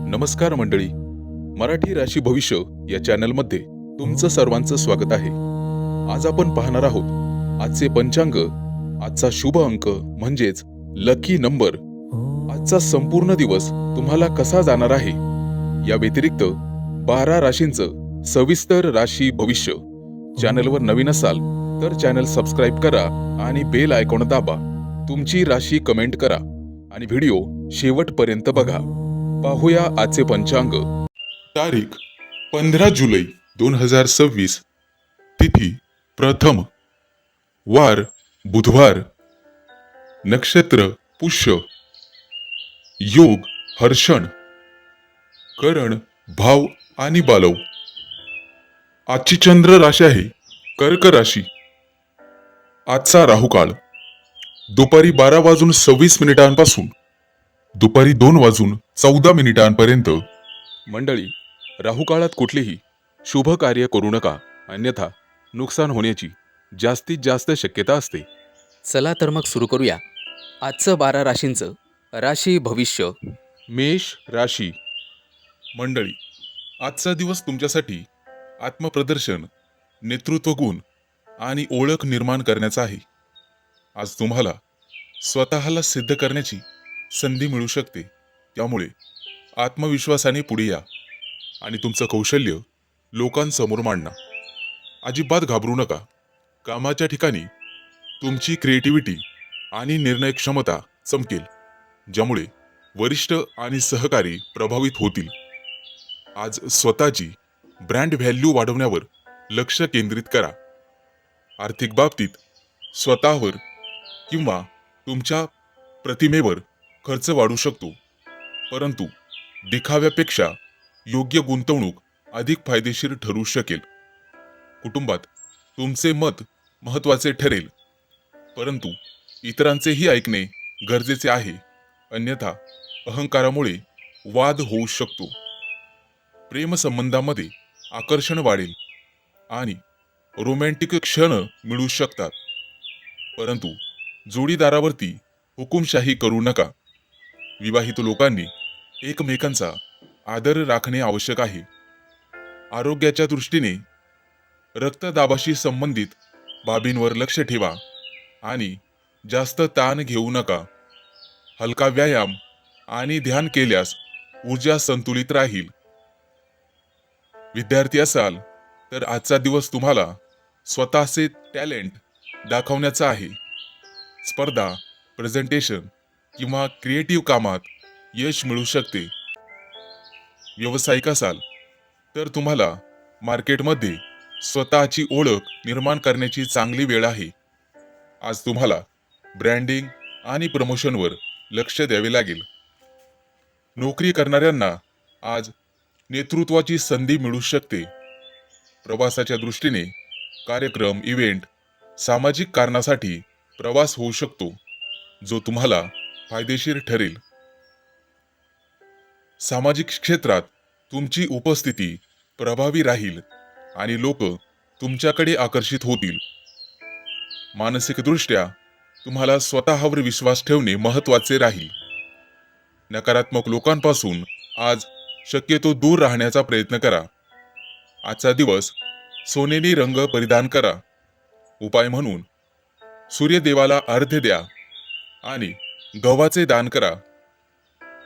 नमस्कार मंडळी, मराठी राशी भविष्य या चॅनलमध्ये तुमचं सर्वांचं स्वागत आहे. आज आपण पाहणार आहोत आजचे पंचांग, आजचा शुभ अंक म्हणजेच लकी नंबर, आजचा संपूर्ण दिवस तुम्हाला कसा जाणार आहे, या व्यतिरिक्त 12 राशींचं सविस्तर राशी भविष्य. चॅनलवर नवीन असाल तर चॅनल सबस्क्राईब करा आणि बेल आयकॉन दाबा. तुमची राशी कमेंट करा आणि व्हिडिओ शेवटपर्यंत बघा. पाहूया आजचे पंचांग. तारीख 15 जुलै 2026. तिथी प्रथम, वार बुधवार, नक्षत्र पुष्य, योग हर्षण, करण भाव आणि बालव. आजची चंद्र राशी आहे कर्क राशी. आजचा राहुकाळ दुपारी 12:26 दुपारी 2:14 मंडळी, राहुकाळात कुठलेही शुभ कार्य करू नका, अन्यथा नुकसान होण्याची जास्तीत जास्त शक्यता असते. चला तर मग सुरू करूया आजचं 12 राशींचं राशी भविष्य. मेष राशी. मंडळी, आजचा दिवस तुमच्यासाठी आत्मप्रदर्शन, नेतृत्व गुण आणि ओळख निर्माण करण्याचा आहे. आज तुम्हाला स्वतःला सिद्ध करण्याची संधी मिळू शकते. त्यामुळे आत्मविश्वासाने पुढे या आणि तुमचं कौशल्य लोकांसमोर मांडा. अजिबात घाबरू नका. कामाच्या ठिकाणी तुमची क्रिएटिव्हिटी आणि निर्णय क्षमता चमकेल, ज्यामुळे वरिष्ठ आणि सहकारी प्रभावित होतील. आज स्वतःची ब्रँड व्हॅल्यू वाढवण्यावर लक्ष केंद्रित करा. आर्थिक बाबतीत स्वतःवर किंवा तुमच्या प्रतिमेवर खर्च वाढू शकतो, परंतु दिखाव्यापेक्षा योग्य गुंतवणूक अधिक फायदेशीर ठरू शकेल. कुटुंबात तुमचे मत महत्त्वाचे ठरेल, परंतु इतरांचेही ऐकणे गरजेचे आहे, अन्यथा अहंकारामुळे वाद होऊ शकतो. प्रेमसंबंधामध्ये आकर्षण वाढेल आणि रोमॅन्टिक क्षण मिळू शकतात, परंतु जोडीदारावरती हुकुमशाही करू नका. विवाहित लोकांनी एकमेकांचा आदर राखणे आवश्यक आहे. आरोग्याच्या दृष्टीने रक्तदाबाशी संबंधित बाबींवर लक्ष ठेवा आणि जास्त ताण घेऊ नका. हलका व्यायाम आणि ध्यान केल्यास ऊर्जा संतुलित राहील. विद्यार्थी असाल तर आजचा दिवस तुम्हाला स्वतःचे टॅलेंट दाखवण्याचा आहे. स्पर्धा, प्रेझेंटेशन किंवा क्रिएटिव्ह कामात यश मिळू शकते. व्यावसायिक असाल तर तुम्हाला मार्केटमध्ये स्वतःची ओळख निर्माण करण्याची चांगली वेळ आहे. आज तुम्हाला ब्रँडिंग आणि प्रमोशनवर लक्ष द्यावे लागेल. नोकरी करणाऱ्यांना आज नेतृत्वाची संधी मिळू शकते. प्रवासाच्या दृष्टीने कार्यक्रम, इव्हेंट, सामाजिक कारणासाठी प्रवास होऊ शकतो, जो तुम्हाला फायदेशीर ठरेल. सामाजिक क्षेत्रात तुमची उपस्थिती प्रभावी राहील आणि लोक तुमच्याकडे आकर्षित होतील. मानसिकदृष्ट्या तुम्हाला स्वतःवर विश्वास ठेवणे महत्त्वाचे राहील. नकारात्मक लोकांपासून आज शक्यतो दूर राहण्याचा प्रयत्न करा. आजचा दिवस सोनेरी रंग परिधान करा. उपाय म्हणून सूर्यदेवाला अर्घ्य द्या आणि गव्हाचे दान करा.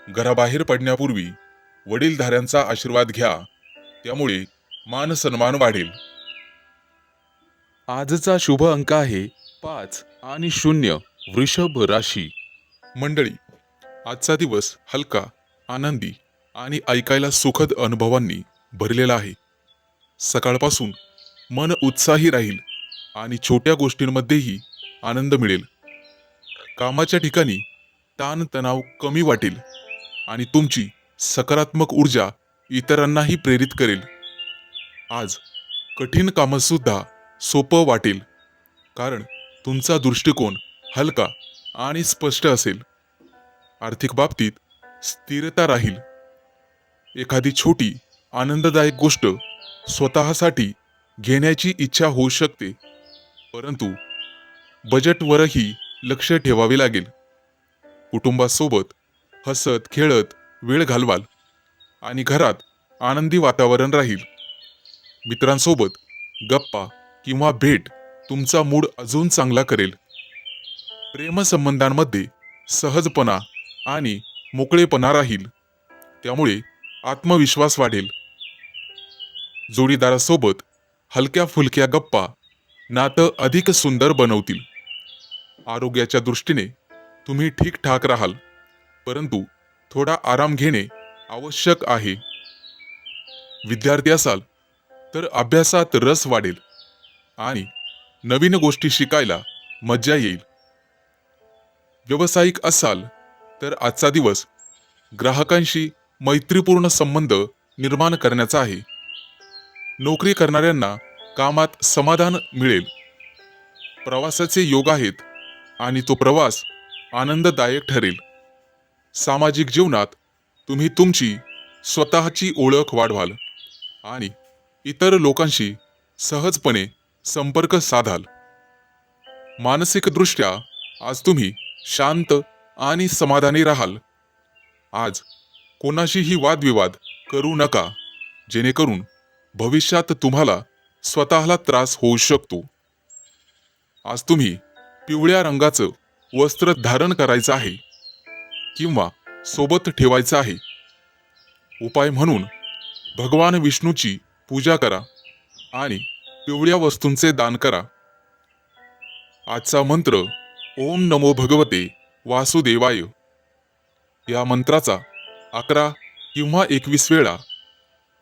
घराबाहेर पडण्यापूर्वी वडीलधाऱ्यांचा आशीर्वाद घ्या, त्यामुळे मान सन्मान वाढेल. आजचा शुभ अंक आहे 5 आणि 0. वृषभ राशी. मंडळी, आजचा दिवस हलका, आनंदी आणि ऐकायला सुखद अनुभवांनी भरलेला आहे. सकाळपासून मन उत्साही राहील आणि छोट्या गोष्टींमध्येही आनंद मिळेल. कामाच्या ठिकाणी ताणतणाव कमी वाटेल आणि तुमची सकारात्मक ऊर्जा इतरांनाही प्रेरित करेल. आज कठीण कामसुद्धा सोपं वाटेल, कारण तुमचा दृष्टिकोन हलका आणि स्पष्ट असेल. आर्थिक बाबतीत स्थिरता राहील. एखादी छोटी आनंददायक गोष्ट स्वतःसाठी घेण्याची इच्छा होऊ शकते, परंतु बजेटवरही लक्ष ठेवावे लागेल. कुटुंबासोबत हसत खेळत वेळ घालवाल आणि घरात आनंदी वातावरण राहील. मित्रांसोबत गप्पा किंवा भेट तुमचा मूड अजून चांगला करेल. प्रेमसंबंधांमध्ये सहजपणा आणि मोकळेपणा राहील, त्यामुळे आत्मविश्वास वाढेल. जोडीदारासोबत हलक्या फुलक्या गप्पा नातं अधिक सुंदर बनवतील. आरोग्याच्या दृष्टीने तुम्ही ठीकठाक राहाल, परंतु थोडा आराम घेणे आवश्यक आहे. विद्यार्थी असाल तर अभ्यासात रस वाढेल आणि नवीन गोष्टी शिकायला मज्जा येईल. व्यावसायिक असाल तर आजचा दिवस ग्राहकांशी मैत्रीपूर्ण संबंध निर्माण करण्याचा आहे. नोकरी करणाऱ्यांना कामात समाधान मिळेल. प्रवासाचे योग आहेत आणि तो प्रवास आनंददायक ठरेल. सामाजिक जीवनात तुम्ही तुमची स्वतःची ओळख वाढवाल आणि इतर लोकांशी सहजपणे संपर्क साधाल. मानसिकदृष्ट्या आज तुम्ही शांत आणि समाधानी राहाल. आज कोणाशीही वादविवाद करू नका, जेणेकरून भविष्यात तुम्हाला स्वतःला त्रास होऊ शकतो. आज तुम्ही पिवळ्या रंगाचं वस्त्र धारण करायचं आहे किंवा सोबत ठेवायचं आहे. उपाय म्हणून भगवान विष्णूची पूजा करा आणि पिवळ्या वस्तूंचे दान करा. आजचा मंत्र ओम नमो भगवते वासुदेवाय. या मंत्राचा 11 किंवा 21 वेळा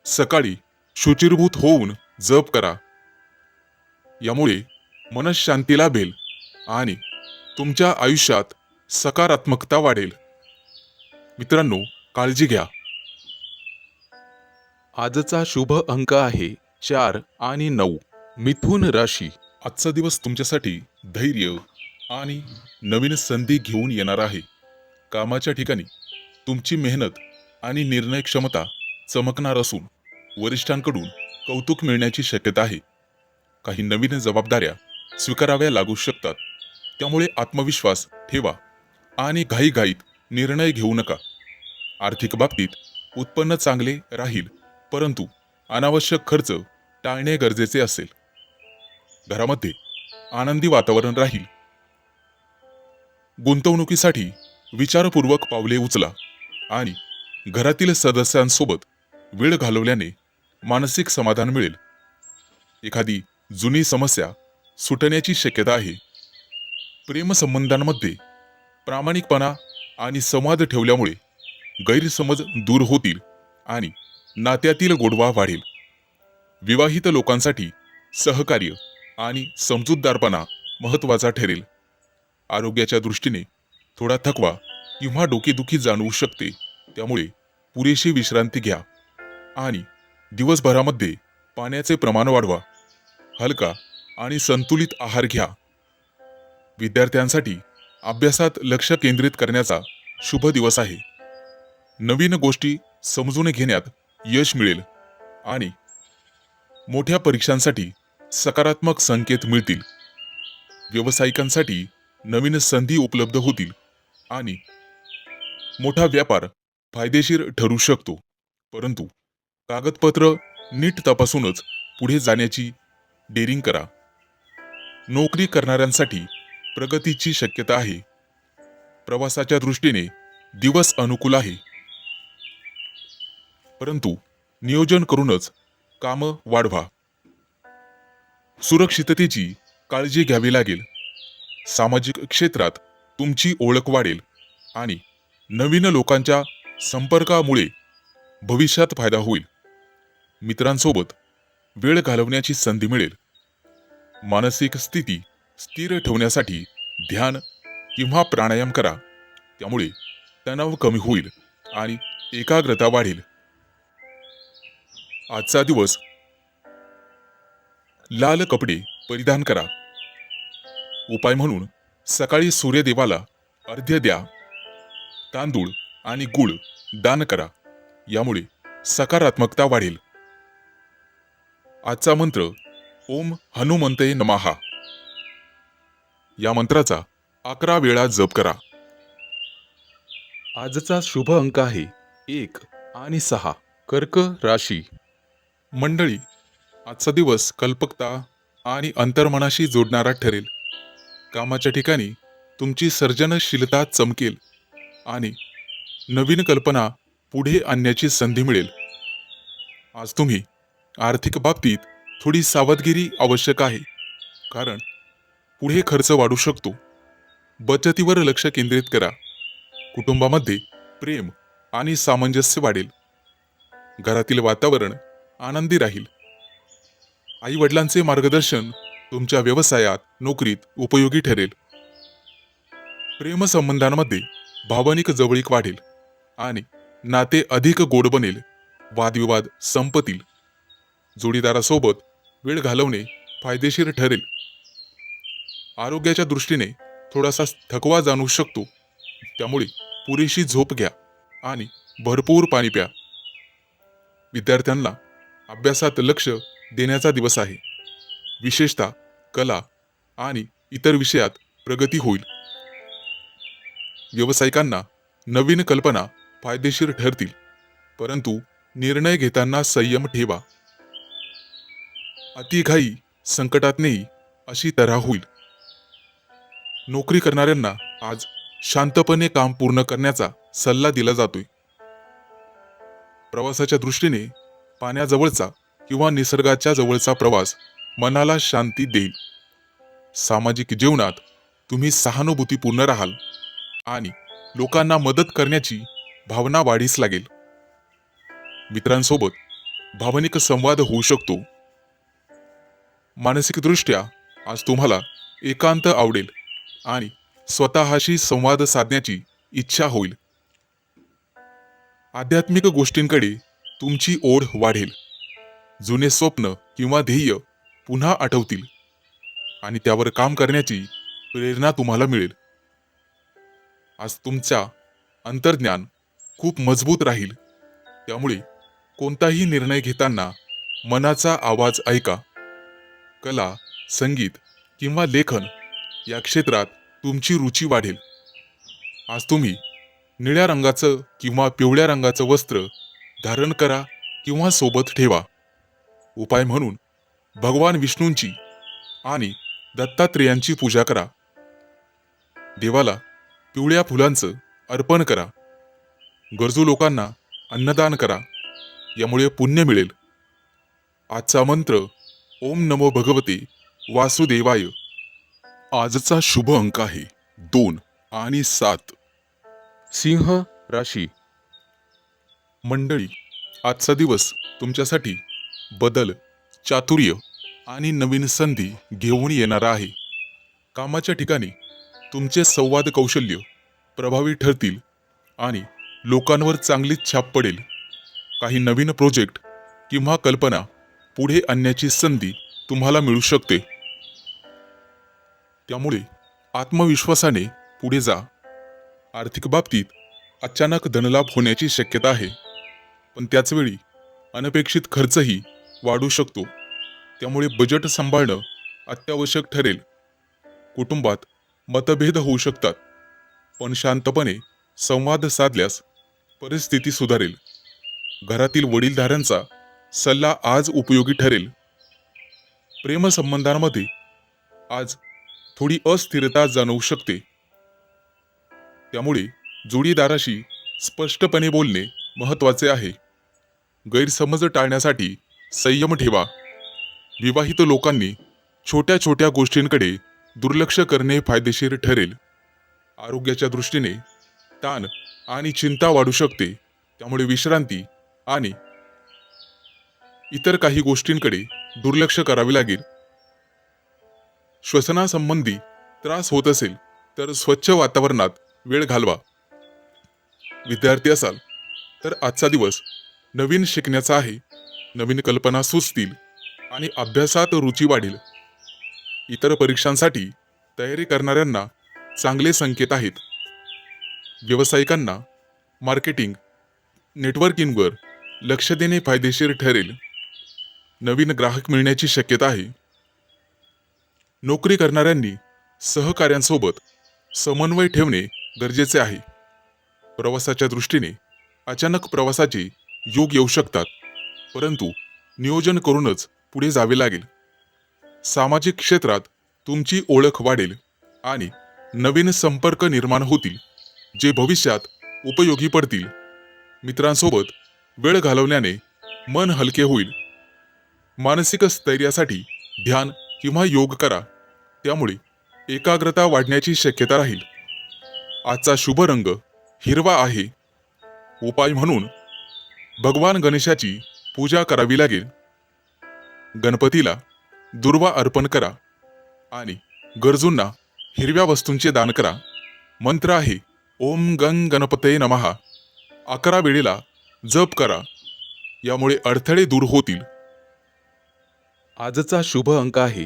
सकाळी शुचिर्भूत होऊन जप करा. यामुळे मनःशांती लाभेल आणि तुमच्या आयुष्यात सकारात्मकता वाढेल. मित्रांनो, काळजी घ्या. आजचा शुभ अंक आहे 4 आणि 9. मिथुन राशी. आजचा दिवस तुमच्यासाठी धैर्य आणि नवीन संधी घेऊन येणार आहे. कामाच्या ठिकाणी तुमची मेहनत आणि निर्णय क्षमता चमकणार असून वरिष्ठांकडून कौतुक मिळण्याची शक्यता आहे. काही नवीन जबाबदाऱ्या स्वीकाराव्या लागू शकतात, त्यामुळे आत्मविश्वास ठेवा आणि घाईघाईत निर्णय घेऊ नका. आर्थिक बाबतीत उत्पन्न चांगले राहील, परंतु अनावश्यक खर्च टाळणे गरजेचे असेल. घरामध्ये आनंदी वातावरण राहील. गुंतवणुकीसाठी विचारपूर्वक पावले उचला आणि घरातील सदस्यांसोबत वेळ घालवल्याने मानसिक समाधान मिळेल. एखादी जुनी समस्या सुटण्याची शक्यता आहे. प्रेमसंबंधांमध्ये प्रामाणिकपणा आणि संवाद ठेवल्यामुळे गैरसमज दूर होतील आणि नात्यातील गोडवा वाढेल. विवाहित लोकांसाठी सहकार्य आणि समजूतदारपणा महत्त्वाचा ठरेल. आरोग्याच्या दृष्टीने थोडा थकवा किंवा डोकेदुखी जाणवू शकते, त्यामुळे पुरेशी विश्रांती घ्या आणि दिवसभरामध्ये पाण्याचे प्रमाण वाढवा. हलका आणि संतुलित आहार घ्या. विद्यार्थ्यांसाठी अभ्यासात लक्ष केंद्रित करण्याचा शुभ दिवस आहे. नवीन गोष्टी समजून घेण्यात यश मिळेल आणि मोठ्या परीक्षांसाठी सकारात्मक संकेत मिळतील. व्यावसायिकांसाठी नवीन संधी उपलब्ध होतील आणि मोठा व्यापार फायदेशीर ठरू शकतो, परंतु कागदपत्र नीट तपासूनच पुढे जाण्याची डेअरिंग करा. नोकरी करणाऱ्यांसाठी प्रगतीची शक्यता आहे. प्रवासाच्या दृष्टीने दिवस अनुकूल आहे, परंतु नियोजन करूनच कामं वाढवा. सुरक्षिततेची काळजी घ्यावी लागेल. सामाजिक क्षेत्रात तुमची ओळख वाढेल आणि नवीन लोकांच्या संपर्कामुळे भविष्यात फायदा होईल. मित्रांसोबत वेळ घालवण्याची संधी मिळेल. मानसिक स्थिती स्थिर ठेवण्यासाठी ध्यान किंवा प्राणायाम करा, त्यामुळे तणाव कमी होईल आणि एकाग्रता वाढेल. आजचा दिवस लाल कपडे परिधान करा. उपाय म्हणून सकाळी सूर्यदेवाला अर्घ्य द्या. तांदूळ आणि गूळ दान करा, यामुळे सकारात्मकता वाढेल. आजचा मंत्र ओम हनुमंते नमः. या मंत्राचा 11 वेळा जप करा. आजचा शुभ अंक आहे 1 आणि 6. कर्क राशी. मंडळी, आजचा दिवस कल्पकता आणि अंतर्मनाशी जोडणारा ठरेल. कामाच्या ठिकाणी तुमची सर्जनशीलता चमकेल आणि नवीन कल्पना पुढे आणण्याची संधी मिळेल. आज तुम्ही आर्थिक बाबतीत थोडी सावधगिरी आवश्यक आहे, कारण पुढे खर्च वाढू शकतो. बचतीवर लक्ष केंद्रित करा. कुटुंबामध्ये प्रेम आणि सामंजस्य वाढेल. घरातील वातावरण आनंदी राहील. आई वडिलांचे मार्गदर्शन तुमच्या व्यवसायात, नोकरीत उपयोगी ठरेल. प्रेमसंबंधांमध्ये भावनिक जवळीक वाढेल आणि नाते अधिक गोड बनेल. वादविवाद संपतील. जोडीदारासोबत वेळ घालवणे फायदेशीर ठरेल. आरोग्याच्या दृष्टीने थोडासा थकवा जाणवू शकतो, त्यामुळे पुरेशी झोप घ्या आणि भरपूर पाणी प्या. विद्यार्थ्यांना अभ्यासात लक्ष देण्याचा दिवस आहे. विशेषतः कला आणि इतर विषयात प्रगती होईल. व्यावसायिकांना नवीन कल्पना फायदेशीर ठरतील, परंतु निर्णय घेताना संयम ठेवा. अतिघाई संकटात नेई अशी तऱ्हा होईल. नोकरी करणाऱ्यांना आज शांतपणे काम पूर्ण करण्याचा सल्ला दिला जातोय. प्रवासाच्या दृष्टीने पाण्याजवळचा किंवा निसर्गाच्या जवळचा प्रवास मनाला शांती देईल. सामाजिक जीवनात तुम्ही सहानुभूतीपूर्ण राहाल आणि लोकांना मदत करण्याची भावना वाढीस लागेल. मित्रांसोबत भावनिक संवाद होऊ शकतो. मानसिकदृष्ट्या आज तुम्हाला एकांत आवडेल आणि स्वतःशी संवाद साधण्याची इच्छा होईल. आध्यात्मिक गोष्टींकडे तुमची ओढ वाढेल. जुने स्वप्न किंवा ध्येय पुन्हा आठवतील आणि त्यावर काम करण्याची प्रेरणा तुम्हाला मिळेल. आज तुमचा अंतर्ज्ञान खूप मजबूत राहील, त्यामुळे कोणताही निर्णय घेताना मनाचा आवाज ऐका. कला, संगीत किंवा लेखन या क्षेत्रात तुमची रुची वाढेल. आज तुम्ही निळ्या रंगाचं किंवा पिवळ्या रंगाचं वस्त्र धारण करा किंवा सोबत ठेवा. उपाय म्हणून भगवान विष्णूंची आणि दत्तात्रेयांची पूजा करा. देवाला पिवळ्या फुलांचं अर्पण करा. गरजू लोकांना अन्नदान करा, यामुळे पुण्य मिळेल. आजचा मंत्र ओम नमो भगवते वासुदेवाय. आजचा शुभ अंक आहे 2 आणि 7. सिंह राशी. मंडळी, आजचा दिवस तुमच्यासाठी बदल, चातुर्य आणि नवीन संधी घेऊन येणारा आहे. कामाच्या ठिकाणी तुमचे संवाद कौशल्य प्रभावी ठरतील आणि लोकांवर चांगलीच छाप पडेल. काही नवीन प्रोजेक्ट किंवा कल्पना पुढे आणण्याची संधी तुम्हाला मिळू शकते. त्यामुळे आत्मविश्वासाने पुढे जा. आर्थिक बाबतीत अचानक धनलाभ होण्याची शक्यता आहे, पण त्याचवेळी अनपेक्षित खर्चही वाढू शकतो. त्यामुळे बजेट सांभाळणं अत्यावश्यक ठरेल. कुटुंबात मतभेद होऊ शकतात, पण शांतपणे संवाद साधल्यास परिस्थिती सुधारेल. घरातील वडीलधाऱ्यांचा सल्ला आज उपयोगी ठरेल. प्रेमसंबंधांमध्ये आज थोडी अस्थिरता जाणवू शकते, त्यामुळे जोडीदाराशी स्पष्टपणे बोलणे महत्त्वाचे आहे. गैरसमज टाळण्यासाठी संयम ठेवा. विवाहित लोकांनी छोट्या छोट्या गोष्टींकडे दुर्लक्ष करणे फायदेशीर ठरेल. आरोग्याच्या दृष्टीने ताण आणि चिंता वाढू शकते, त्यामुळे विश्रांती आणि इतर काही गोष्टींकडे दुर्लक्ष करावे लागेल. श्वसनासंबंधी त्रास होत असेल तर स्वच्छ वातावरणात वेळ घालवा. विद्यार्थी असाल तर आजचा दिवस नवीन शिकण्याचा आहे. नवीन कल्पना सुचतील आणि अभ्यासात रुची वाढेल. इतर परीक्षांसाठी तयारी करणाऱ्यांना चांगले संकेत आहेत. व्यावसायिकांना मार्केटिंग, नेटवर्किंगवर लक्ष देणे फायदेशीर ठरेल. नवीन ग्राहक मिळण्याची शक्यता आहे. नोकरी करणाऱ्यांनी सहकाऱ्यांसोबत समन्वय ठेवणे गरजेचे आहे. प्रवासाच्या दृष्टीने अचानक प्रवासाचे योग येऊ शकतात, परंतु नियोजन करूनच पुढे जावे लागेल. सामाजिक क्षेत्रात तुमची ओळख वाढेल आणि नवीन संपर्क निर्माण होतील, जे भविष्यात उपयोगी पडतील. मित्रांसोबत वेळ घालवण्याने मन हलके होईल. मानसिक स्थैर्यासाठी ध्यान किंवा योग करा, त्यामुळे एकाग्रता वाढण्याची शक्यता राहील. आजचा शुभ रंग हिरवा आहे. उपाय म्हणून भगवान गणेशाची पूजा करावी लागेल. गणपतीला दुर्वा अर्पण करा आणि गरजूंना हिरव्या वस्तूंचे दान करा. मंत्र आहे ओम गंग गणपते नमः. 11 वेळेला जप करा, यामुळे अडथळे दूर होतील. आजचा शुभ अंक आहे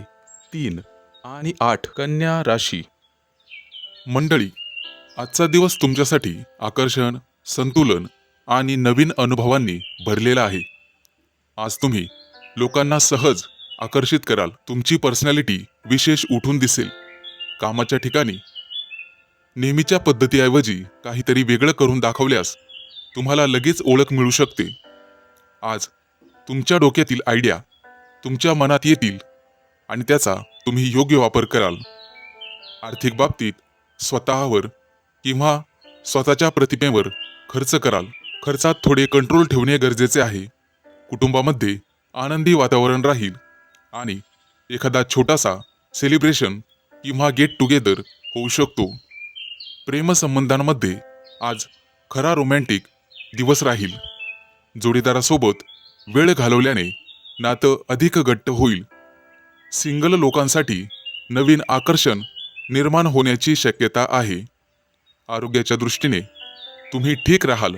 3 आणि 8. कन्या राशी. मंडळी, आजचा दिवस तुमच्यासाठी आकर्षण, संतुलन आणि नवीन अनुभवांनी भरलेला आहे. आज तुम्ही लोकांना सहज आकर्षित कराल. तुमची पर्सनॅलिटी विशेष उठून दिसेल. कामाच्या ठिकाणी नेहमीच्या पद्धतीऐवजी काहीतरी वेगळं करून दाखवल्यास तुम्हाला लगेच ओळख मिळू शकते. आज तुमच्या डोक्यातील आयडिया तुमच्या मनात येतील आणि त्याचा तुम्ही योग्य वापर कराल. आर्थिक बाबतीत स्वतःवर किंवा स्वतःच्या प्रतिमेवर खर्च कराल. खर्चात थोडे कंट्रोल ठेवणे गरजेचे आहे. कुटुंबामध्ये आनंदी वातावरण राहील आणि एखादा छोटासा सेलिब्रेशन किंवा गेट टुगेदर होऊ शकतो. प्रेमसंबंधांमध्ये आज खरा रोमॅन्टिक दिवस राहील. जोडीदारासोबत वेळ घालवल्याने नातं अधिक घट्ट होईल. सिंगल लोकांसाठी नवीन आकर्षण निर्माण होण्याची शक्यता आहे. आरोग्याच्या दृष्टीने तुम्ही ठीक राहाल,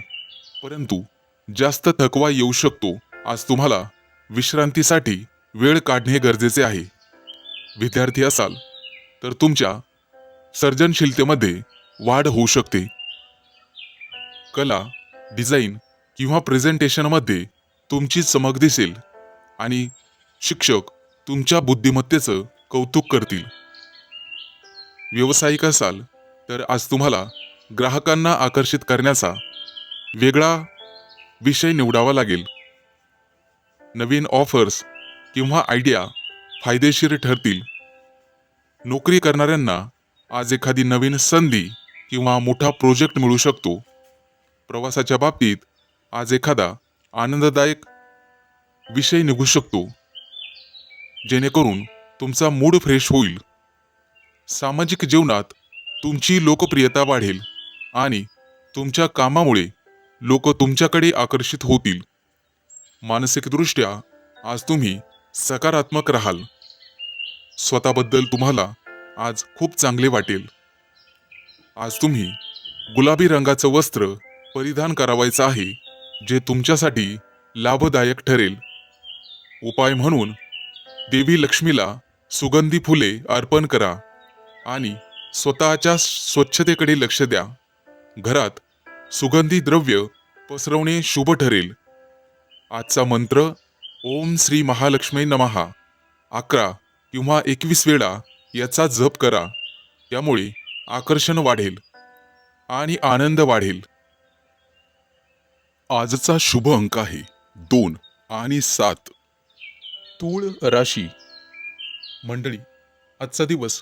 परंतु जास्त थकवा येऊ शकतो. आज तुम्हाला विश्रांतीसाठी वेळ काढणे गरजेचे आहे. विद्यार्थी असाल तर तुमच्या सर्जनशीलतेमध्ये वाढ होऊ शकते. कला, डिझाईन किंवा प्रेझेंटेशनमध्ये तुमची चमक दिसेल आणि शिक्षक तुमच्या बुद्धिमत्तेचं कौतुक करतील. व्यावसायिक असाल तर आज तुम्हाला ग्राहकांना आकर्षित करण्याचा वेगळा विषय निवडावा लागेल. नवीन ऑफर्स किंवा आयडिया फायदेशीर ठरतील. नोकरी करणाऱ्यांना आज एखादी नवीन संधी किंवा मोठा प्रोजेक्ट मिळू शकतो. प्रवासाच्या बाबतीत आज एखादा आनंददायक विषय निघू शकतो, जेणेकरून तुमचा मूड फ्रेश होईल. सामाजिक जीवनात तुमची लोकप्रियता वाढेल आणि तुमच्या कामामुळे लोक तुमच्याकडे आकर्षित होतील. मानसिकदृष्ट्या आज तुम्ही सकारात्मक राहाल. स्वतःबद्दल तुम्हाला आज खूप चांगले वाटेल. आज तुम्ही गुलाबी रंगाचं वस्त्र परिधान करावायचं आहे, जे तुमच्यासाठी लाभदायक ठरेल. उपाय म्हणून देवी लक्ष्मीला सुगंधी फुले अर्पण करा आणि स्वतःच्या स्वच्छतेकडे लक्ष द्या. घरात सुगंधी द्रव्य पसरवणे शुभ ठरेल. आजचा मंत्र ओम श्री महालक्ष्मी नमः 11 किंवा 21 वेळा याचा जप करा. त्यामुळे आकर्षण वाढेल आणि आनंद वाढेल. आजचा शुभ अंक आहे 2 आणि 7. तूळ राशी. मंडळी, आजचा दिवस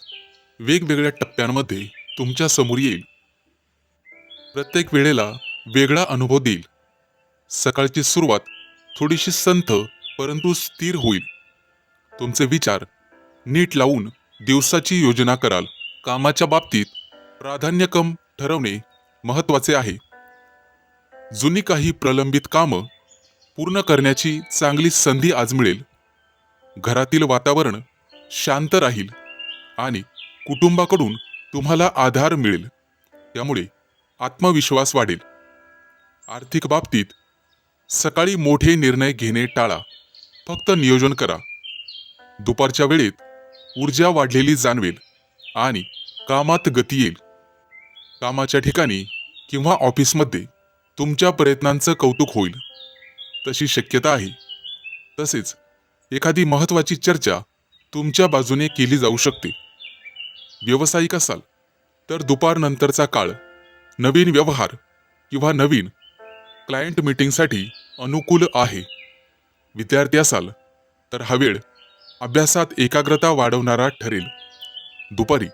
वेगवेगळ्या टप्प्यांमध्ये तुमच्या समोर येईल. प्रत्येक वेळेला वेगळा अनुभव देईल. सकाळची सुरुवात थोडीशी संथ परंतु स्थिर होईल. तुमचे विचार नीट लावून दिवसाची योजना कराल. कामाच्या बाबतीत प्राधान्यक्रम ठरवणे महत्त्वाचे आहे. जुनी काही प्रलंबित कामं पूर्ण करण्याची चांगली संधी आज मिळेल. घरातील वातावरण शांत राहील आणि कुटुंबाकडून तुम्हाला आधार मिळेल. त्यामुळे आत्मविश्वास वाढेल. आर्थिक बाबतीत सकाळी मोठे निर्णय घेणे टाळा. फक्त नियोजन करा. दुपारच्या वेळेत ऊर्जा वाढलेली जाणवेल आणि कामात गती येईल. कामाच्या ठिकाणी किंवा ऑफिसमध्ये तुमच्या प्रयत्नांचं कौतुक होईल, तशी शक्यता आहे. तसेच एखादी महत्त्वाची चर्चा तुमच्या बाजूने केली जाऊ शकते. व्यावसायिक असाल तर दुपारनंतरचा काळ नवीन व्यवहार किंवा नवीन क्लायंट मीटिंगसाठी अनुकूल आहे. विद्यार्थी असाल तर हा वेळ अभ्यासात एकाग्रता वाढवणारा ठरेल. दुपारी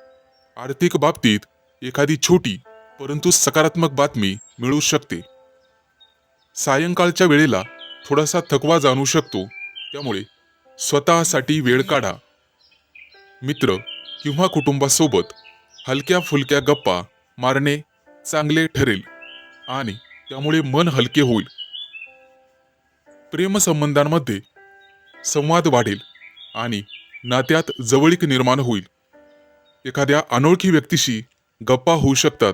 आर्थिक बाबतीत एखादी छोटी परंतु सकारात्मक बातमी मिळू शकते. सायंकाळच्या वेळेला थोडासा थकवा जाणवू शकतो, त्यामुळे स्वतःसाठी वेळ काढा. मित्र किंवा कुटुंबासोबत हलक्या फुलक्या गप्पा मारणे चांगले ठरेल आणि त्यामुळे मन हलके होईल. प्रेमसंबंधांमध्ये संवाद वाढेल आणि नात्यात जवळीक निर्माण होईल. एखाद्या अनोळखी व्यक्तीशी गप्पा होऊ शकतात.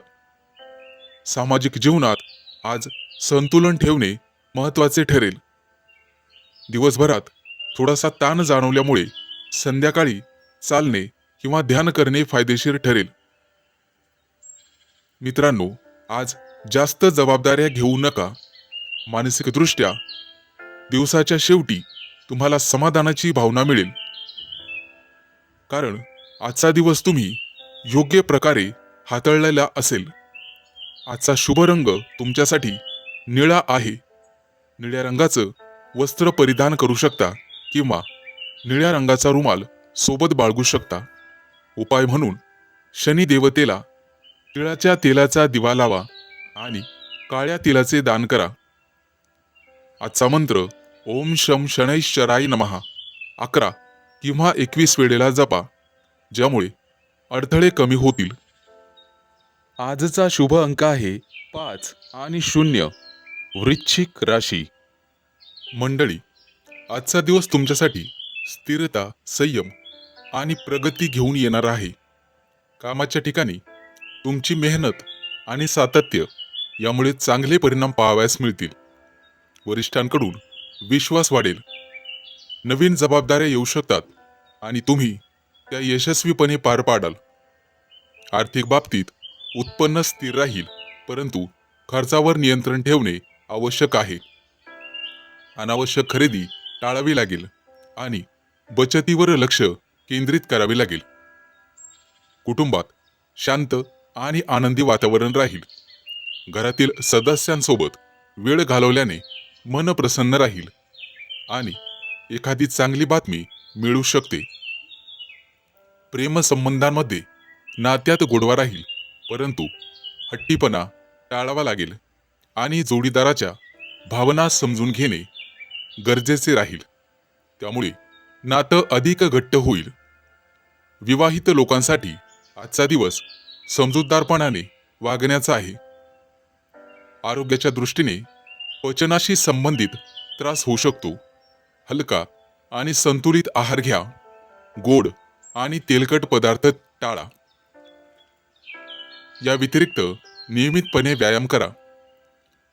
सामाजिक जीवनात आज संतुलन ठेवणे महत्त्वाचे ठरेल. दिवसभरात थोडासा ताण जाणवल्यामुळे संध्याकाळी चालणे किंवा ध्यान करणे फायदेशीर ठरेल. मित्रांनो, आज जास्त जबाबदाऱ्या घेऊ नका. मानसिकदृष्ट्या दिवसाच्या शेवटी तुम्हाला समाधानाची भावना मिळेल, कारण आजचा दिवस तुम्ही योग्य प्रकारे हाताळलेला असेल. आजचा शुभ रंग तुमच्यासाठी निळा आहे. निळ्या रंगाचं वस्त्र परिधान करू शकता किंवा निळ्या रंगाचा रुमाल सोबत बाळगू शकता. उपाय म्हणून शनी देवतेला तिळाच्या तेलाचा दिवा लावा आणि काळ्या तिळाचे दान करा. आजचा मंत्र ओम शम शनैश्चराय नमः 11 किंवा 21 वेळेला जपा, ज्यामुळे अडथळे कमी होतील. आजचा शुभ अंक आहे 5 आणि 0. वृश्चिक राशी. मंडळी, आजचा दिवस तुमच्यासाठी स्थिरता, संयम आणि प्रगती घेऊन येणार आहे. कामाच्या ठिकाणी तुमची मेहनत आणि सातत्य यामुळे चांगले परिणाम पाहावयास मिळतील. वरिष्ठांकडून विश्वास वाढेल. नवीन जबाबदाऱ्या येऊ शकतात आणि तुम्ही त्या यशस्वीपणे पार पाडाल. आर्थिक बाबतीत उत्पन्न स्थिर राहील, परंतु खर्चावर नियंत्रण ठेवणे आवश्यक आहे. अनावश्यक खरेदी टाळावी लागेल आणि बचतीवर लक्ष केंद्रित करावे लागेल. कुटुंबात शांत आणि आनंदी वातावरण राहील. घरातील सदस्यांसोबत वेळ घालवल्याने मन प्रसन्न राहील आणि एखादी चांगली बातमी मिळू शकते. प्रेमसंबंधांमध्ये नात्यात गोडवा राहील, परंतु हट्टीपणा टाळावा लागेल आणि जोडीदाराच्या भावना समजून घेणे गरजेचे राहील. त्यामुळे नातं अधिक घट्ट होईल. विवाहित लोकांसाठी आजचा दिवस समजूतदारपणाने वागण्याचा आहे. आरोग्याच्या दृष्टीने पचनाशी संबंधित त्रास होऊ शकतो. हलका आणि संतुलित आहार घ्या. गोड आणि तेलकट पदार्थ टाळा. या व्यतिरिक्त नियमितपणे व्यायाम करा.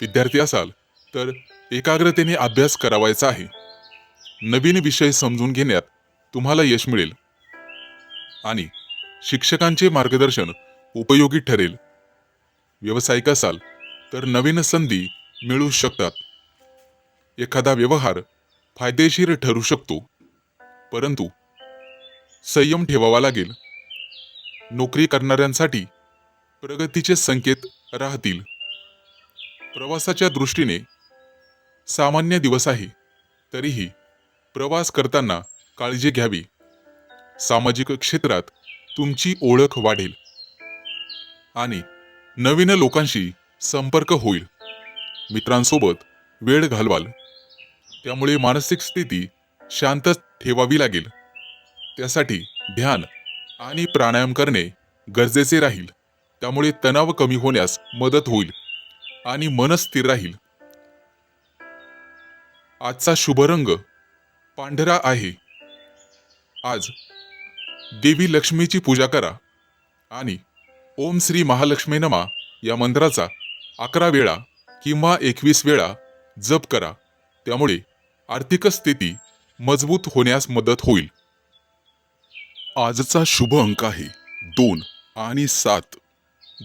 विद्यार्थी असाल तर एकाग्रतेने अभ्यास करावायचा आहे. नवीन विषय समजून घेण्यात तुम्हाला यश मिळेल आणि शिक्षकांचे मार्गदर्शन उपयोगी ठरेल. व्यावसायिक असाल तर नवीन संधी मिळू शकतात. एखादा व्यवहार फायदेशीर ठरू शकतो, परंतु संयम ठेवावा लागेल. नोकरी करणाऱ्यांसाठी प्रगतीचे संकेत राहतील. प्रवासाच्या दृष्टीने सामान्य दिवस आहे, तरीही प्रवास करताना काळजी घ्यावी. सामाजिक क्षेत्रात तुमची ओळख वाढेल आणि नवीन लोकांशी संपर्क होईल. मित्रांसोबत वेळ घालवाल, त्यामुळे मानसिक स्थिती शांत ठेवावी लागेल. त्यासाठी ध्यान आणि प्राणायाम करणे गरजेचे राहील. त्यामुळे तणाव कमी होण्यास मदत होईल आणि मन स्थिर राहील. आजचा शुभ रंग पांढरा आहे. आज देवी लक्ष्मीची पूजा करा आणि ओम श्री महालक्ष्मी नमा या मंत्राचा 11 वेळा किंवा 21 वेळा जप करा. त्यामुळे आर्थिक स्थिती मजबूत होण्यास मदत होईल. आजचा शुभ अंक आहे 2 आणि 7.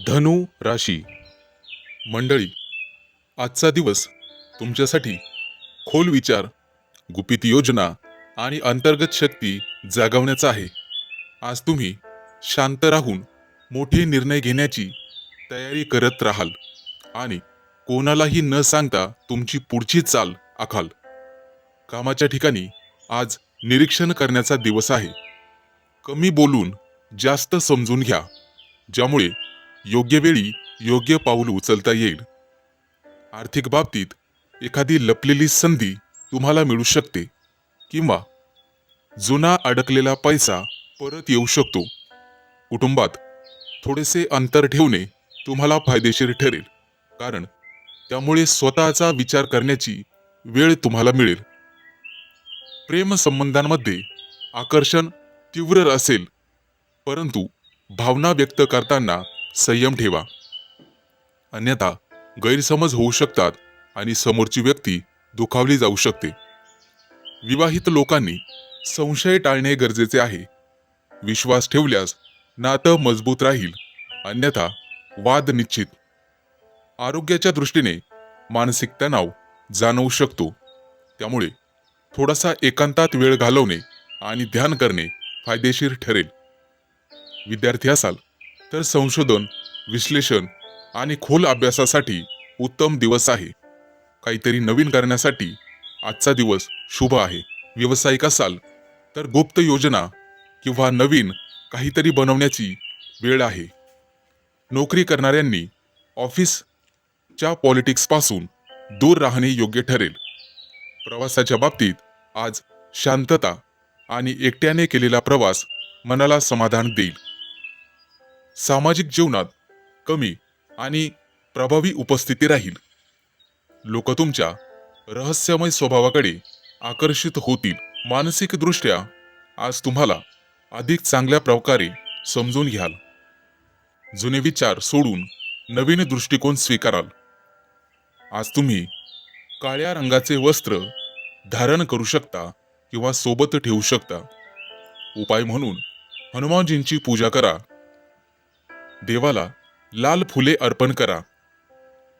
धनु राशी. मंडळी, आजचा दिवस तुमच्यासाठी खोल विचार, गुपित योजना आणि अंतर्गत शक्ती जागवण्याचा आहे. आज तुम्ही शांत राहून मोठे निर्णय घेण्याची तयारी करत राहाल आणि कोणालाही न सांगता तुमची पुढची चाल आखाल. कामाच्या ठिकाणी आज निरीक्षण करण्याचा दिवस आहे. कमी बोलून जास्त समजून घ्या, ज्यामुळे योग्य वेळी योग्य पाऊल उचलता येईल. आर्थिक बाबतीत एखादी लपलेली संधी तुम्हाला मिळू शकते किंवा जुना अडकलेला पैसा परत येऊ शकतो. कुटुंबात थोडेसे अंतर ठेवणे तुम्हाला फायदेशीर ठरेल, कारण त्यामुळे स्वतःचा विचार करण्याची वेळ तुम्हाला मिळेल. प्रेम संबंधांमध्ये आकर्षण तीव्र असेल, परंतु भावना व्यक्त करताना संयम ठेवा, अन्यथा गैरसमज होऊ शकतात आणि समोरची व्यक्ती दुखावली जाऊ शकते. विवाहित लोकांनी संशय टाळणे गरजेचे आहे. विश्वास ठेवल्यास नातं मजबूत राहील, अन्यथा वाद निश्चित. आरोग्याच्या दृष्टीने मानसिक तणाव जाणवू शकतो, त्यामुळे थोडासा एकांतात वेळ घालवणे आणि ध्यान करणे फायदेशीर ठरेल. विद्यार्थी असाल तर संशोधन, विश्लेषण आणि खोल अभ्यासासाठी उत्तम दिवस आहे. काहीतरी नवीन करण्यासाठी आजचा दिवस शुभ आहे. व्यावसायिक असाल तर गुप्त योजना किंवा नवीन काहीतरी बनवण्याची वेळ आहे. नोकरी करणाऱ्यांनी ऑफिसच्या पॉलिटिक्सपासून दूर राहणे योग्य ठरेल. प्रवासाच्या बाबतीत आज शांतता आणि एकट्याने केलेला प्रवास मनाला समाधान देईल. सामाजिक जीवनात कमी आणि प्रभावी उपस्थिती राहील. लोक तुमच्या रहस्यमय स्वभावाकडे आकर्षित होतील. मानसिकदृष्ट्या आज तुम्हाला अधिक चांगल्या प्रकारे समजून घ्याल. जुने विचार सोडून नवीन दृष्टिकोन स्वीकाराल. आज तुम्ही काळ्या रंगाचे वस्त्र धारण करू शकता किंवा सोबत ठेवू शकता. उपाय म्हणून हनुमानजींची पूजा करा, देवाला लाल फुले अर्पण करा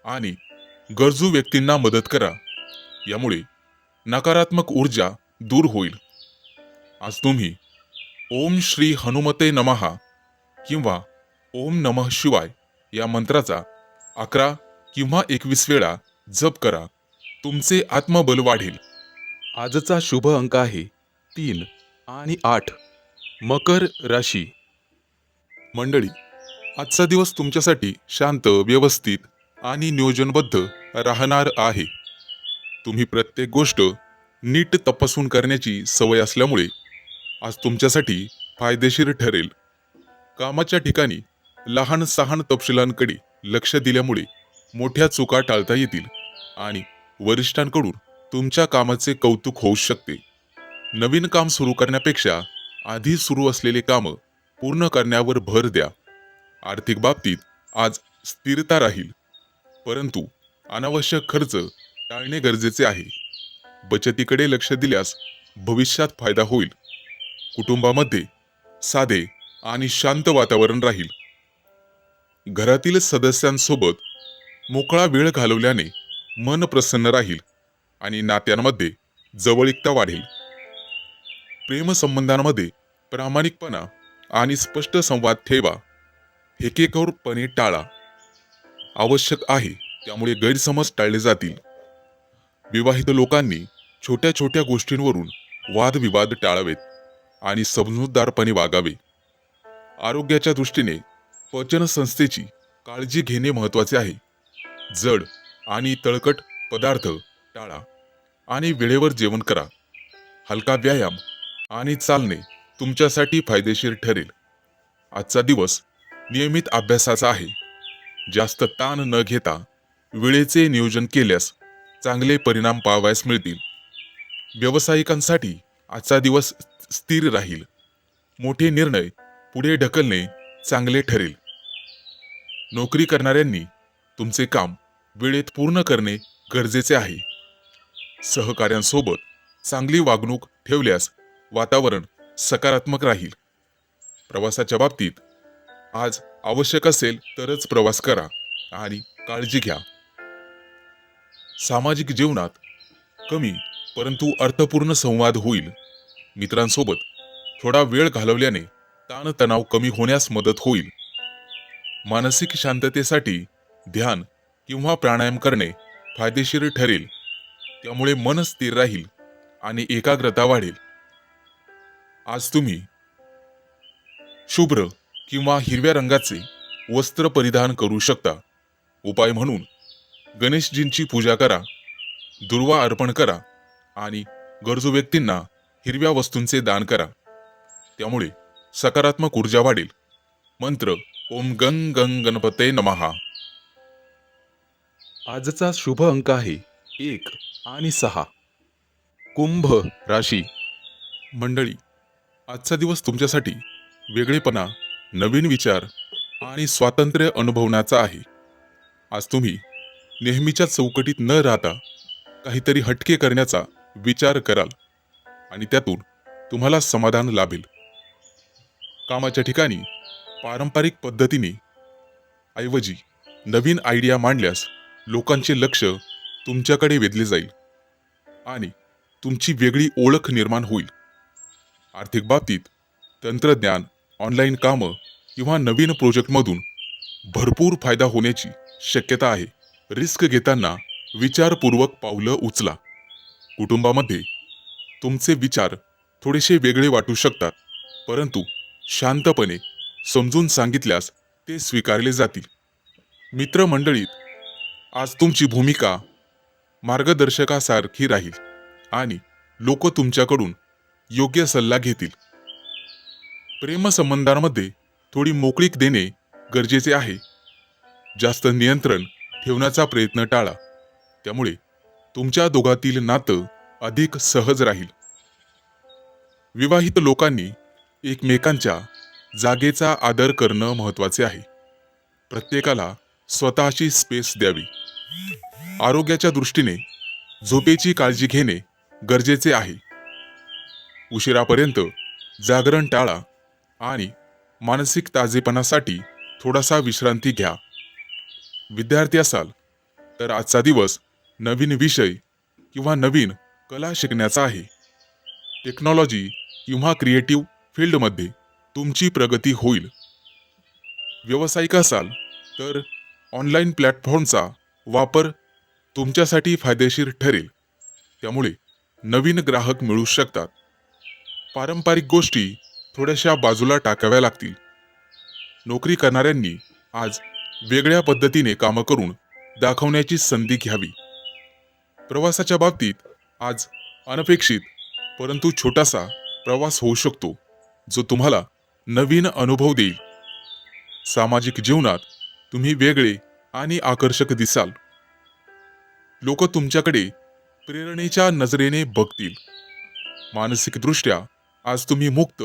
आणि गरजू व्यक्तींना मदत करा. यामुळे नकारात्मक ऊर्जा दूर होईल. आज तुम्ही ओम श्री हनुमते नमः किंवा ओम नमः शिवाय या मंत्राचा 11 किंवा 21 वेळा जप करा. तुमचे आत्मबल वाढेल. आजचा शुभ अंक आहे 3 आणि 8. मकर राशी. मंडळी, आजचा दिवस तुमच्यासाठी शांत, व्यवस्थित आणि नियोजनबद्ध राहणार आहे. तुम्ही प्रत्येक गोष्ट नीट तपासून करण्याची सवय असल्यामुळे आज तुमच्यासाठी फायदेशीर ठरेल. कामाच्या ठिकाणी लहान सहान तपशिलांकडे लक्ष दिल्यामुळे मोठ्या चुका टाळता येतील आणि वरिष्ठांकडून तुमच्या कामाचे कौतुक होऊ शकते. नवीन काम सुरू करण्यापेक्षा आधी सुरू असलेले काम पूर्ण करण्यावर भर द्या. आर्थिक बाबतीत आज स्थिरता राहील, परंतु अनावश्यक खर्च टाळणे गरजेचे आहे. बचतीकडे लक्ष दिल्यास भविष्यात फायदा होईल. कुटुंबामध्ये साधे आणि शांत वातावरण राहील. घरातील सदस्यांसोबत मोकळा वेळ घालवल्याने मन प्रसन्न राहील आणि नात्यांमध्ये जवळीकता वाढेल. प्रेमसंबंधांमध्ये प्रामाणिकपणा आणि स्पष्ट संवाद ठेवा. हेकेखोरपणे टाळा. आवश्यक आहे त्यामुळे गैरसमज टाळले जातील. विवाहित लोकांनी छोट्या छोट्या गोष्टींवरून वादविवाद टाळावेत आणि समजूतदारपणे वागावे. आरोग्याच्या दृष्टीने पचन संस्थेची काळजी घेणे महत्त्वाचे आहे. जड आणि तळकट पदार्थ टाळा आणि वेळेवर जेवण करा. हलका व्यायाम आणि चालणे तुमच्यासाठी फायदेशीर ठरेल. आजचा दिवस नियमित अभ्यासाचा आहे. जास्त ताण न घेता वेळेचे नियोजन केल्यास चांगले परिणाम पाहावयास मिळतील. व्यावसायिकांसाठी आजचा दिवस स्थिर राहील. मोठे निर्णय पुढे ढकलणे चांगले ठरेल. नोकरी करणाऱ्यांनी तुमचे काम वेळेत पूर्ण करणे गरजेचे आहे. सहकाऱ्यांसोबत चांगली वागणूक ठेवल्यास वातावरण सकारात्मक राहील. प्रवासाच्या बाबतीत आज आवश्यक असेल तरच प्रवास करा आणि काळजी घ्या. सामाजिक जीवनात कमी परंतु अर्थपूर्ण संवाद होईल. मित्रांसोबत थोडा वेळ घालवल्याने ताणतणाव कमी होण्यास मदत होईल. मानसिक शांततेसाठी ध्यान किंवा प्राणायाम करणे फायदेशीर ठरेल. त्यामुळे मन स्थिर राहील आणि एकाग्रता वाढेल. आज तुम्ही शुभ्र किंवा हिरव्या रंगाचे वस्त्र परिधान करू शकता. उपाय म्हणून गणेशजींची पूजा करा, दुर्वा अर्पण करा आणि गरजू व्यक्तींना हिरव्या वस्तूंचे दान करा. त्यामुळे सकारात्मक ऊर्जा वाढेल. मंत्र ओम गंग गंग गणपते नमः. आजचा शुभ अंक आहे 1 आणि 6. कुंभ राशी. मंडळी, आजचा दिवस तुमच्यासाठी वेगळेपणा, नवीन विचार आणि स्वातंत्र्य अनुभवण्याचा आहे. आज तुम्ही नेहमीच्या चौकटीत न राहता काहीतरी हटके करण्याचा विचार कराल आणि त्यातून तुम्हाला समाधान लाभेल. कामाच्या ठिकाणी पारंपरिक पद्धतीने ऐवजी नवीन आयडिया मांडल्यास लोकांचे लक्ष तुमच्याकडे वेधले जाईल आणि तुमची वेगळी ओळख निर्माण होईल. आर्थिक बाबतीत तंत्रज्ञान, ऑनलाईन कामं किंवा नवीन प्रोजेक्टमधून भरपूर फायदा होण्याची शक्यता आहे. रिस्क घेताना विचारपूर्वक पावलं उचला. कुटुंबामध्ये तुमचे विचार थोडेसे वेगळे वाटू शकतात, परंतु शांतपणे समजून सांगितल्यास ते स्वीकारले जातील. मित्रमंडळीत आज तुमची भूमिका मार्गदर्शकासारखी राहील आणि लोक तुमच्याकडून योग्य सल्ला घेतील. प्रेमसंबंधांमध्ये थोडी मोकळीक देणे गरजेचे आहे. जास्त नियंत्रण ठेवण्याचा प्रयत्न टाळा. त्यामुळे तुमच्या दोघातील नातं अधिक सहज राहील. विवाहित लोकांनी एकमेकांच्या जागेचा आदर करणं महत्त्वाचे आहे. प्रत्येकाला स्वतःची स्पेस द्यावी. आरोग्याच्या दृष्टीने झोपेची काळजी घेणे गरजेचे आहे. उशिरापर्यंत जागरण टाळा आणि मानसिक ताजेपणासाठी थोडासा विश्रांती घ्या. विद्यार्थी असाल तर आजचा दिवस नवीन विषय किंवा नवीन कला शिकण्याचा आहे. टेक्नॉलॉजी किंवा क्रिएटिव्ह फील्डमध्ये तुमची प्रगती होईल. व्यावसायिक असाल तर ऑनलाईन प्लॅटफॉर्मचा वापर तुमच्यासाठी फायदेशीर ठरेल. त्यामुळे नवीन ग्राहक मिळू शकतात. पारंपरिक गोष्टी थोड्याशा बाजूला टाकाव्या लागतील. नोकरी करणाऱ्यांनी आज वेगळ्या पद्धतीने कामं करून दाखवण्याची संधी घ्यावी. प्रवासाच्या बाबतीत आज अनपेक्षित परंतु छोटासा प्रवास होऊ शकतो, जो तुम्हाला नवीन अनुभव देईल. सामाजिक जीवनात तुम्ही वेगळे आणि आकर्षक दिसाल. लोक तुमच्याकडे प्रेरणेच्या नजरेने बघतील. मानसिकदृष्ट्या आज तुम्ही मुक्त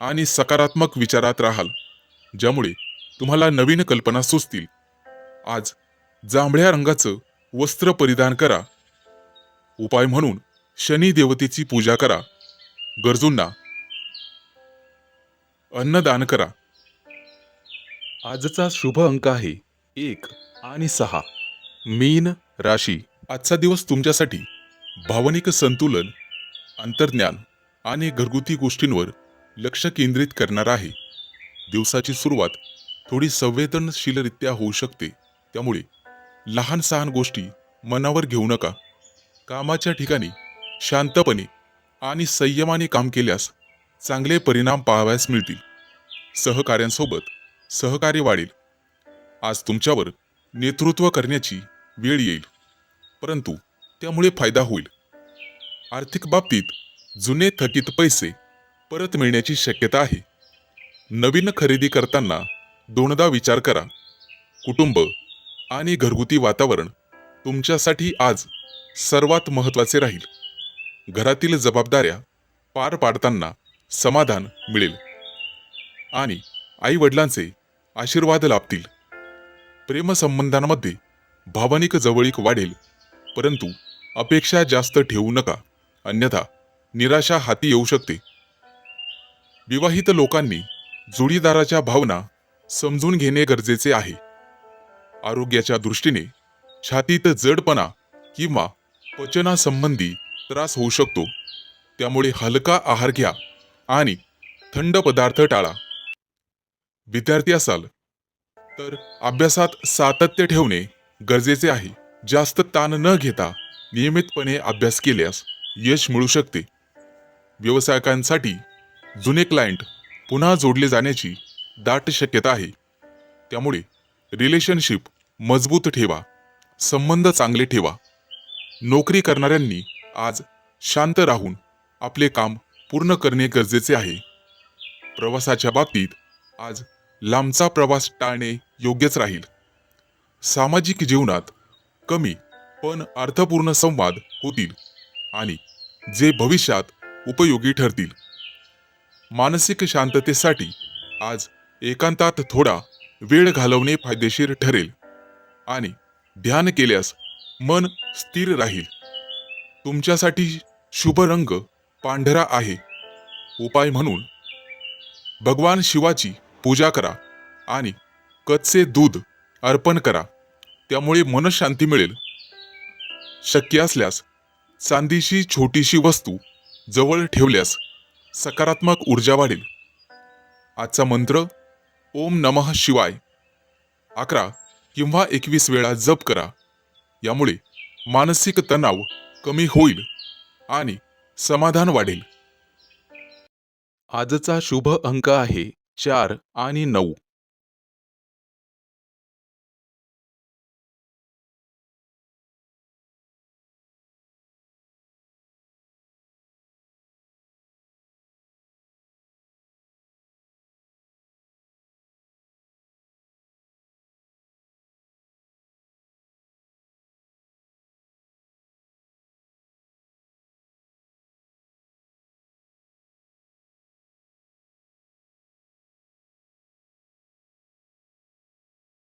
आणि सकारात्मक विचारात राहाल, ज्यामुळे तुम्हाला नवीन कल्पना सुचतील. आज जांभळ्या रंगाचं वस्त्र परिधान करा. उपाय म्हणून शनी देवतेची पूजा करा. गरजूंना अन्नदान करा. आजचा शुभ अंक आहे 1 आणि 6. मीन राशी. आजचा दिवस तुमच्यासाठी भावनिक संतुलन, अंतर्ज्ञान आणि घरगुती गोष्टींवर लक्ष केंद्रित करणार आहे. दिवसाची सुरुवात थोडी संवेदनशीलरित्या होऊ शकते, त्यामुळे लहान सहान गोष्टी मनावर घेऊ नका. कामाच्या ठिकाणी शांतपणे आणि संयमाने काम केल्यास चांगले परिणाम पाहावयास मिळतील. सहकाऱ्यांसोबत सहकार्य वाढेल. आज तुमच्यावर नेतृत्व करण्याची वेळ येईल, परंतु त्यामुळे फायदा होईल. आर्थिक बाबतीत जुने थकीत पैसे परत मिळण्याची शक्यता आहे. नवीन खरेदी करताना दोनदा विचार करा. कुटुंब आणि घरगुती वातावरण तुमच्यासाठी आज सर्वात महत्त्वाचे राहील. घरातील जबाबदाऱ्या पार पाडताना समाधान मिळेल आणि आई वडिलांचे आशीर्वाद लाभतील. प्रेमसंबंधांमध्ये भावनिक जवळीक वाढेल, परंतु अपेक्षा जास्त ठेवू नका, अन्यथा निराशा हाती येऊ शकते. विवाहित लोकांनी जोडीदाराच्या भावना समजून घेणे गरजेचे आहे. आरोग्याच्या दृष्टीने छातीत जडपणा किंवा पचनासंबंधी त्रास होऊ शकतो, त्यामुळे हलका आहार घ्या आणि थंड पदार्थ टाळा. विद्यार्थी असाल तर अभ्यासात सातत्य ठेवणे गरजेचे आहे. जास्त ताण न घेता नियमितपणे अभ्यास केल्यास यश मिळू शकते. व्यावसायिकांसाठी जुने क्लायंट पुन्हा जोडले जाण्याची दाट शक्यता आहे. त्यामुळे रिलेशनशिप मजबूत ठेवा, संबंध चांगले ठेवा. नोकरी करणाऱ्यांनी आज शांत राहून आपले काम पूर्ण करणे गरजेचे आहे. प्रवासाच्या बाबतीत आज लांबचा प्रवास टाळणे योग्यच राहील. सामाजिक जीवनात कमी पण अर्थपूर्ण संवाद होतील आणि जे भविष्यात उपयोगी ठरतील. मानसिक शांततेसाठी आज एकांतात थोडा वेळ घालवणे फायदेशीर ठरेल आणि ध्यान केल्यास मन स्थिर राहील. तुमच्यासाठी शुभ रंग पांढरा आहे. उपाय म्हणून भगवान शिवाची पूजा करा आणि कच्चे दूध अर्पण करा, त्यामुळे मनशांती मिळेल. शक्य असल्यास चांदीची छोटीशी वस्तू जवळ ठेवल्यास सकारात्मक ऊर्जा वाढेल. आजचा मंत्र ओम नमः शिवाय 11 किंवा 21 वेळा जप करा. यामुळे मानसिक तणाव कमी होईल आणि समाधान वाढेल. आजचा शुभ अंक आहे 4 आणि 9.